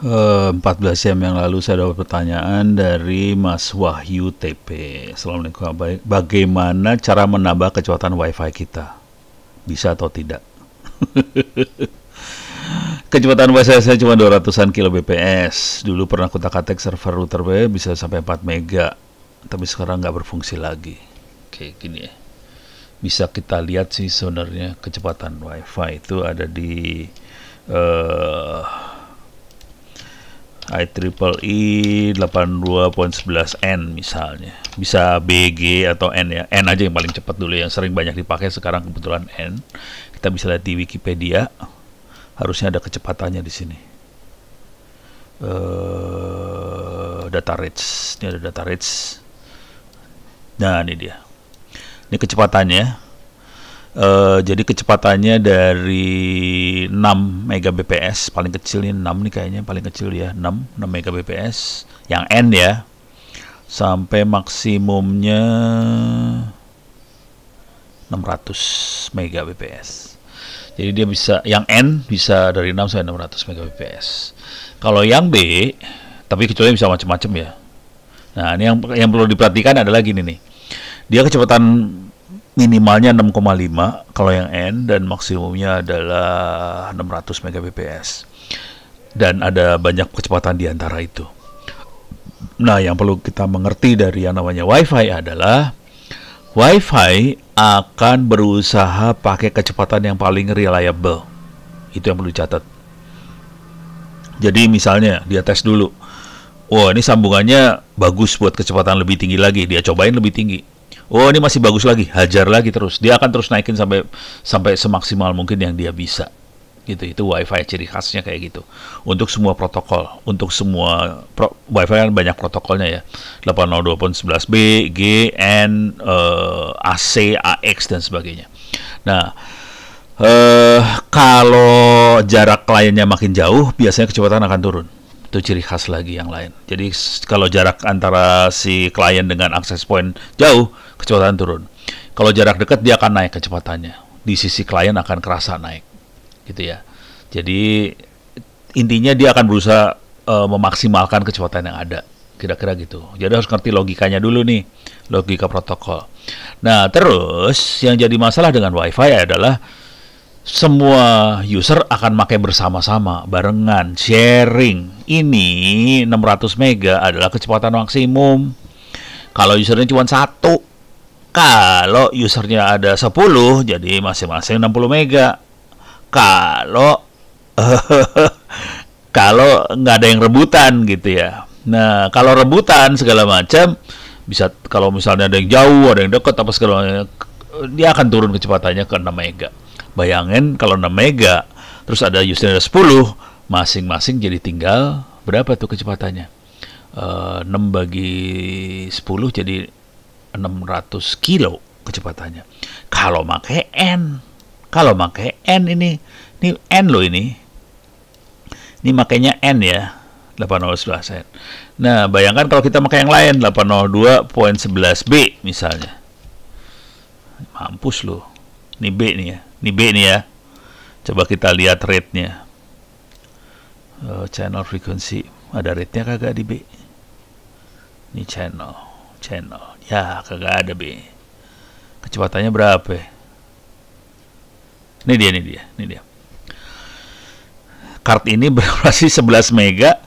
14 jam yang lalu saya dapat pertanyaan dari Mas Wahyu TP. Assalamualaikum. Bagaimana cara menambah kecepatan WiFi kita? Bisa atau tidak? Kecepatan WiFi saya cuma 200-an kbps. Dulu pernah kutak-atik server router bisa sampai 4 mega, tapi sekarang nggak berfungsi lagi. Oke, gini ya. Bisa kita lihat sih sebenarnya kecepatan WiFi itu ada di IEEE 82.11n misalnya. Bisa BG atau N ya. N aja yang paling cepat dulu, yang sering banyak dipakai sekarang kebetulan N. Kita bisa lihat di Wikipedia. Harusnya ada kecepatannya di sini. Data rates. Ini ada data rates. Nah, ini dia. Ini kecepatannya. Jadi kecepatannya dari 6 Mbps, paling kecil ini 6 nih kayaknya, paling kecil ya 6 Mbps yang N ya, sampai maksimumnya 600 Mbps. Jadi dia bisa, yang N bisa dari 6 sampai 600 Mbps. Kalau yang B, tapi kecuali bisa macam-macam ya. Nah, ini yang perlu diperhatikan adalah gini nih. Dia kecepatan minimalnya 6,5 kalau yang N, dan maksimumnya adalah 600 Mbps. Dan ada banyak kecepatan di antara itu. Nah, yang perlu kita mengerti dari yang namanya WiFi adalah WiFi akan berusaha pakai kecepatan yang paling reliable. Itu yang perlu dicatat. Jadi misalnya dia tes dulu. Wah, ini sambungannya bagus buat kecepatan lebih tinggi lagi. Dia cobain lebih tinggi. Oh, ini masih bagus lagi, hajar lagi terus. Dia akan terus naikin sampai semaksimal mungkin yang dia bisa. Gitu, itu WiFi ciri khasnya kayak gitu. Untuk semua protokol, untuk semua WiFi kan banyak protokolnya ya. 802.11b, G, N, AC, AX dan sebagainya. Nah, kalau jarak kliennya makin jauh, biasanya kecepatan akan turun. Itu ciri khas lagi yang lain. Jadi kalau jarak antara si klien dengan akses point jauh, kecepatan turun. Kalau jarak dekat dia akan naik kecepatannya. Di sisi klien akan kerasa naik. Gitu ya. Jadi intinya dia akan berusaha memaksimalkan kecepatan yang ada. Kira-kira gitu. Jadi harus ngerti logikanya dulu nih, logika protokol. Nah, terus yang jadi masalah dengan WiFi adalah semua user akan pakai bersama-sama, barengan, sharing. Ini 600 mega adalah kecepatan maksimum. Kalau usernya cuma 1, kalau usernya ada 10, jadi masing-masing 60 mega. Kalau kalau nggak ada yang rebutan gitu ya. Nah, kalau rebutan segala macam, bisa kalau misalnya ada yang jauh, ada yang dekat, apa segala macam, dia akan turun kecepatannya ke 6 mega. Bayangin kalau 6 mega, terus ada usernya 10, masing-masing jadi tinggal berapa tuh kecepatannya? 6 bagi 10 jadi 600 kilo kecepatannya. Kalau pakai N, ini N loh ini. Ini makanya N ya, 811N. Nah, bayangkan kalau kita pakai yang lain, 802.11b misalnya. Mampus loh. Ini B nih ya. Ini B nih ya. Coba kita lihat rate-nya. Channel frequency. Ada rate-nya kagak di B? Ini channel. Ya, kagak ada B. Kecepatannya berapa ya? Ini dia. Card ini beroperasi 11 mega,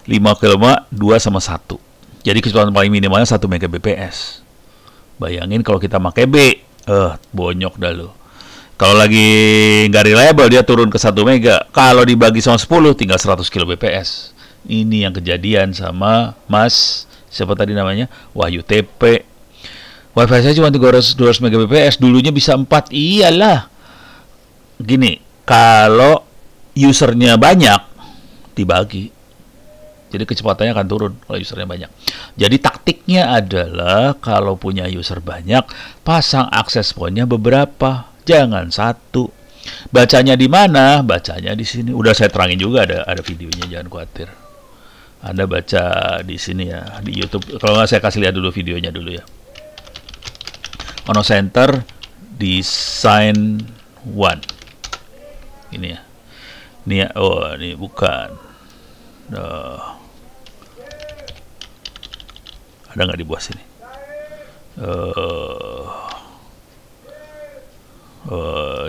5,2 sama 1. Jadi kecepatan paling minimalnya 1 Mbps. Bayangin kalau kita pakai B. Bonyok dah lo. Kalau lagi nggak reliable dia turun ke 1 mega. Kalau dibagi sama 10 tinggal 100 kbps. Ini yang kejadian sama Mas siapa tadi namanya? Wahyu TP. WiFi saya cuma 200 Mbps, dulunya bisa 4. Iyalah. Gini, kalau usernya banyak dibagi. Jadi kecepatannya akan turun kalau usernya banyak. Jadi taktiknya adalah kalau punya user banyak, pasang akses point-nya beberapa. Jangan satu. Bacanya di mana? Bacanya di sini. Udah saya terangin juga, ada videonya, jangan khawatir. Anda baca di sini ya, di YouTube. Kalau nggak saya kasih lihat dulu videonya dulu ya. Ono Center Design One. Ini ya. Ini ya. Oh, ini bukan. Ada nggak di bawah sini?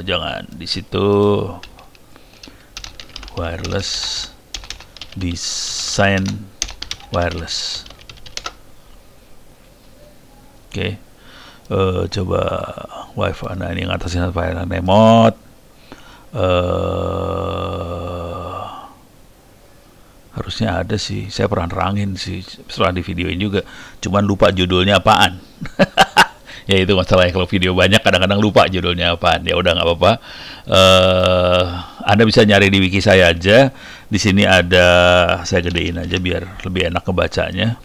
Jangan di situ. Wireless design wireless. Oke. Coba wifi. Nah, ini yang atasnya file remote. Harusnya ada sih. Saya pernah nerangin sih setelah di videoin juga. Cuman lupa judulnya apaan. Ya itu masalahnya kalau video banyak kadang-kadang lupa judulnya apaan. Ya udah nggak apa-apa. Anda bisa nyari di wiki saya aja. Di sini ada, saya gedein aja biar lebih enak ngebacanya.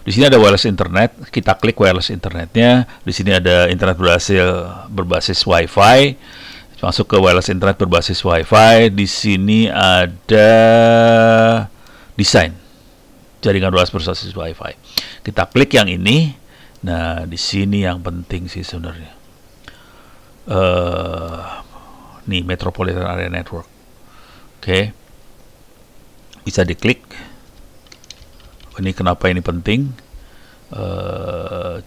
Di sini ada wireless internet. Kita klik wireless internetnya. Di sini ada internet berbasis Wi-Fi. Masuk ke wireless internet berbasis Wi-Fi. Di sini ada desain jaringan wireless berbasis Wi-Fi. Kita klik yang ini. Nah, di sini yang penting sih sebenarnya. Nih, Metropolitan Area Network. Oke. Bisa diklik. Ini kenapa ini penting?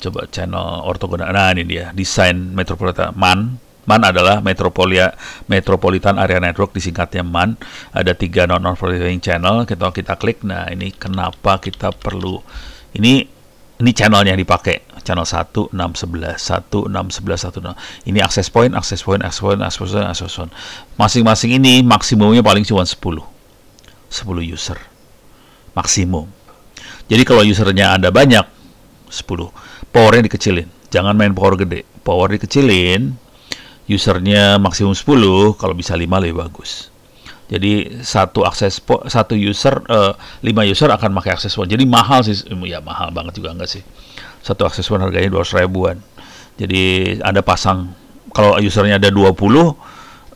Coba channel ortogonal. Nah, ini dia. Desain Metropolitan MAN. MAN adalah Metropolitan Area Network, disingkatnya MAN. Ada 3 non-overlapping channel. Kita klik. Nah, ini kenapa kita perlu ini channelnya yang dipakai. Channel 1, 6, 11, 1, 6, 11, 1, 6. Ini access point. Masing-masing ini maksimumnya paling cuma 10 user. Maksimum. Jadi kalau usernya Anda banyak, 10. Powernya dikecilin. Jangan main power gede. Power dikecilin. Usernya maksimum 10, kalau bisa 5 lebih bagus. Jadi satu user, 5 user akan pakai akses point. Jadi mahal sih, ya mahal banget juga enggak sih. Satu akses point harganya 200 ribuan. Jadi Anda pasang, kalau usernya ada 20,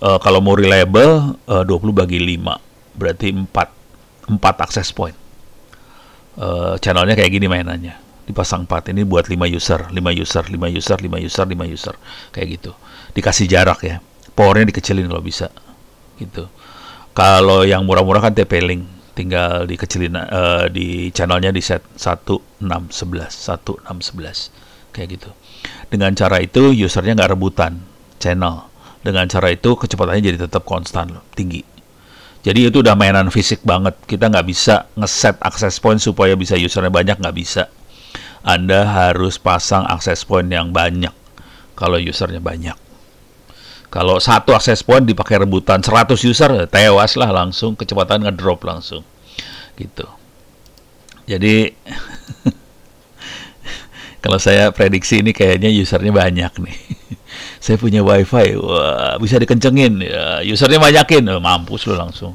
kalau mau reliable, 20 bagi 5. Berarti 4 akses point. Channelnya kayak gini mainannya. Dipasang 4, ini buat 5 user. Kayak gitu. Dikasih jarak ya. Powernya dikecilin kalau bisa. Gitu. Kalau yang murah-murah kan TP-Link, tinggal dikecilin di channelnya di set 1611 kayak gitu. Dengan cara itu usernya nggak rebutan channel. Dengan cara itu kecepatannya jadi tetap konstan tinggi. Jadi itu udah mainan fisik banget. Kita nggak bisa ngeset access point supaya bisa usernya banyak, nggak bisa. Anda harus pasang access point yang banyak kalau usernya banyak. Kalau satu access point dipakai rebutan 100 user, tewas lah langsung, kecepatan ngedrop langsung. Gitu. Jadi, kalau saya prediksi ini kayaknya usernya banyak nih. Saya punya wifi, wah, bisa dikencengin. Ya, usernya banyakin, mampus lo langsung.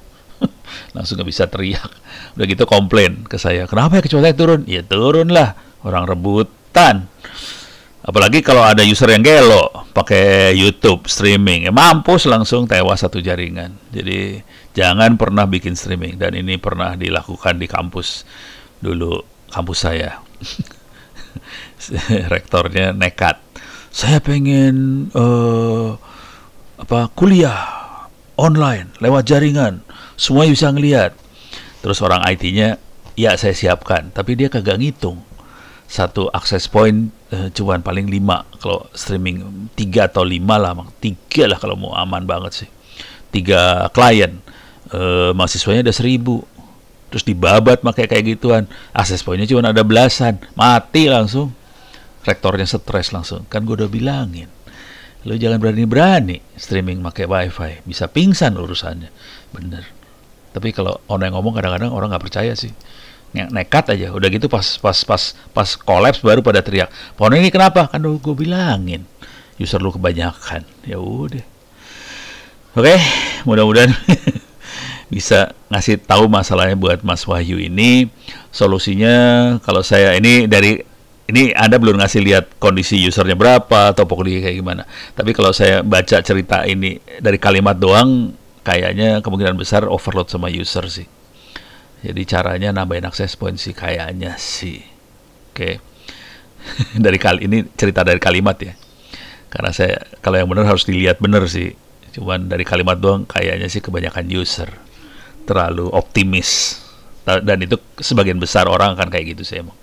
Langsung nggak bisa teriak. Udah gitu komplain ke saya, kenapa ya kecepatannya turun? Ya turun lah, orang rebutan. Apalagi kalau ada user yang gelo pakai YouTube streaming, ya mampus langsung, tewas satu jaringan. Jadi jangan pernah bikin streaming, dan ini pernah dilakukan di kampus dulu, kampus saya. Rektornya nekat. Saya pengen kuliah online lewat jaringan, semuanya bisa ngelihat. Terus orang IT-nya, ya saya siapkan, tapi dia kagak ngitung. Satu access point cuman paling 5, kalau streaming 3 atau 5 lah, 3 lah kalau mau aman banget sih. 3 klien, mahasiswanya ada 1000, terus dibabat pakai kayak gituan, access pointnya cuma ada belasan, mati langsung. Rektornya stres langsung, kan gue udah bilangin, lo jangan berani-berani streaming pakai wifi, bisa pingsan urusannya. Bener. Tapi kalau orang yang ngomong kadang-kadang orang nggak percaya sih. Nekat aja, udah gitu pas kolaps baru pada teriak, pohon ini kenapa? Kan gue bilangin user lu kebanyakan. Ya udah, oke, mudah-mudahan bisa ngasih tahu masalahnya buat Mas Wahyu ini. Solusinya, kalau saya ini Anda belum ngasih lihat kondisi usernya berapa atau pokoknya kayak gimana, tapi kalau saya baca cerita ini dari kalimat doang, kayaknya kemungkinan besar overload sama user sih. Jadi caranya nambahin access point sih kayaknya sih. Oke. Ini cerita dari kalimat ya. Karena saya kalau yang benar harus dilihat benar sih. Cuman dari kalimat doang kayaknya sih kebanyakan user. Terlalu optimis. Dan itu sebagian besar orang akan kayak gitu sih emang.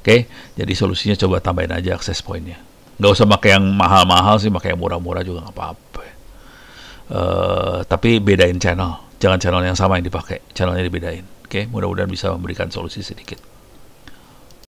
Oke, jadi solusinya coba tambahin aja akses pointnya. Nggak usah pakai yang mahal-mahal sih, pakai yang murah-murah juga nggak apa-apa. Tapi bedain channel, jangan channel yang sama yang dipakai, channelnya dibedain. Oke, mudah-mudahan bisa memberikan solusi sedikit.